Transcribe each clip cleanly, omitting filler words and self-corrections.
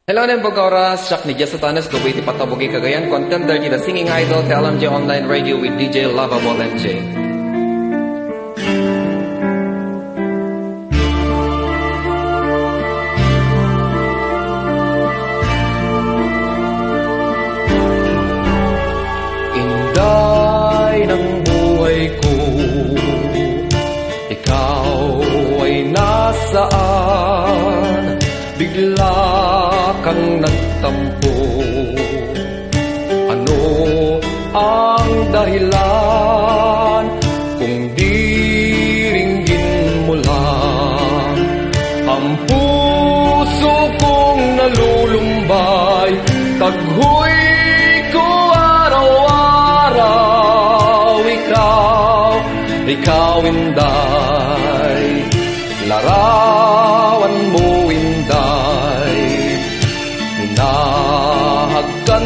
Hello and oras, Shak ni Jess Satanas, Dubai ti Patabugi Cagayan, contender the singing idol, LMJ Online Radio with DJ Lovable MJ. Inday ng buhay ko, ikaw ay nasaan? Bigla kang nagtampo. Ano ang dahilan kung di ringgin mo lang ang puso kong nalulumbay? Taghoy ko araw-araw, ikaw inday, larawan mo inday, hinahagkan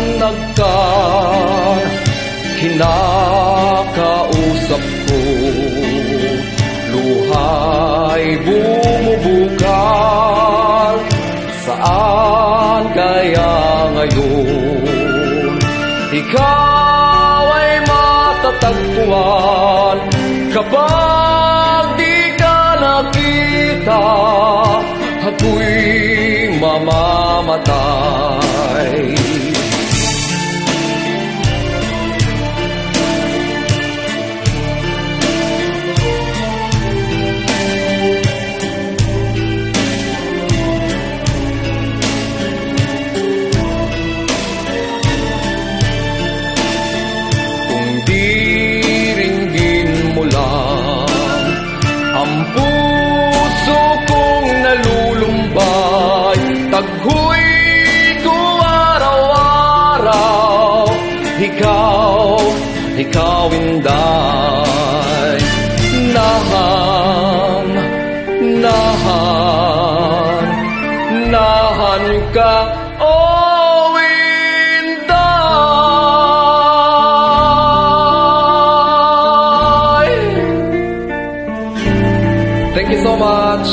kinakausap ko, luhay bumubukal, saan kaya ngayon ikaw ay matatagpuan? Kapag di ka nakita, ako'y mamamatay. Kung di ringgin mo lang ang puso kong nalulumbay, taghoy ko araw-araw, ikaw inday, nahan ka, oh inday. Thank you so much.